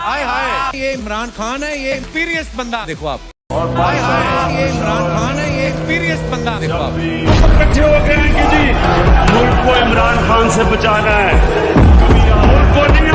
हाय हाय ये इमरान खान है, ये एक्सपीरियंस बंदा देखो आप। हाय हाय ये इमरान खान है, ये एक्सपीरियंस बंदा देखो आप। इकट्ठे हो गए हैं कि जी मुल्क को इमरान खान से बचाना है, मुल्क को नहीं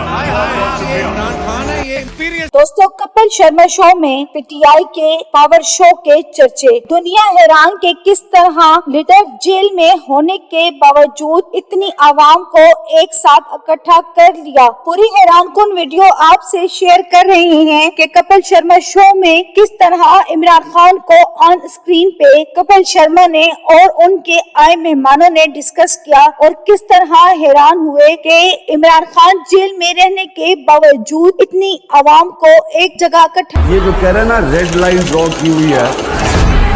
हाय हाय ये इमरान खान है, ये एक्सपीरियंस। दोस्तों, कपिल शर्मा शो में पीटीआई के पावर शो के चर्चे। दुनिया हैरान के किस तरह लीडर जेल में होने के बावजूद इतनी आवाम को एक साथ इकट्ठा कर लिया। पूरी हैरानकुन वीडियो आपसे शेयर कर रहे हैं कि कपिल शर्मा शो में किस तरह इमरान खान को ऑन स्क्रीन पे कपिल शर्मा ने और उनके आए मेहमानों ने डिस्कस किया और किस तरह हैरान हुए कि इमरान खान जेल में रहने के बावजूद इतनी आवाम को एक जगह इकट्ठा। ये जो कह रहे हैं ना रेड लाइन ड्रॉ की हुई है,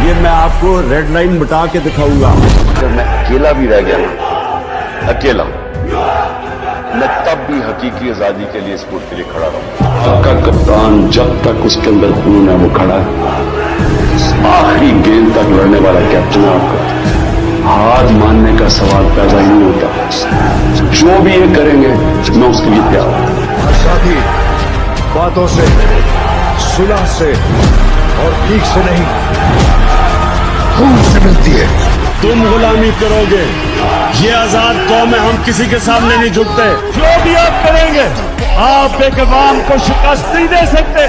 ये मैं आपको रेड लाइन मिटा के दिखाऊंगा। अगर मैं अकेला भी रह गया ना, अकेला, मैं तब भी हकीकी आजादी के लिए इस मुल्क के लिए खड़ा रहूंगा। आपका कप्तान जब तक उसके अंदर खून है वो खड़ा है, आखिरी गेंद तक लड़ने वाला कैप्टन है आपका। हार मानने का सवाल पैदा ही नहीं होता। जो भी ये करेंगे मैं उसके लिए तैयार हूं। साथी बातों से, सुलह से और भीख से नहीं, खून से मिलती है। तुम गुलामी करोगे, ये आजाद कौम है, हम किसी के सामने नहीं झुकते। जो भी आप करेंगे, आप एक अवाम को शिकस्त नहीं दे सकते,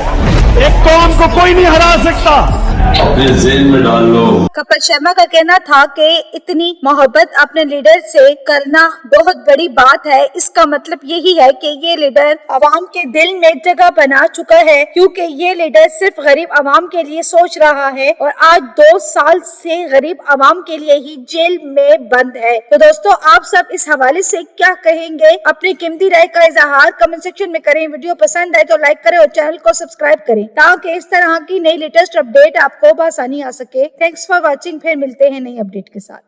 एक कौम को कोई नहीं हरा सकता। अपने जेल में डाल लो। कपिल शर्मा का कहना था कि इतनी मोहब्बत अपने लीडर से करना बहुत बड़ी बात है। इसका मतलब यही है कि ये लीडर आवाम के दिल में जगह बना चुका है, क्योंकि ये लीडर सिर्फ गरीब आवाम के लिए सोच रहा है और आज 2 साल से गरीब आवाम के लिए ही जेल में बंद है। तो दोस्तों, आप सब इस हवाले से क्या कहेंगे? अपनी कीमती राय का इजहार कमेंट सेक्शन में करें। वीडियो पसंद आए तो लाइक करें और चैनल को सब्सक्राइब करें ताकि इस तरह की नई लेटेस्ट अपडेट आपको आसानी आ सके। Thanks for watching. फिर मिलते हैं नई अपडेट के साथ।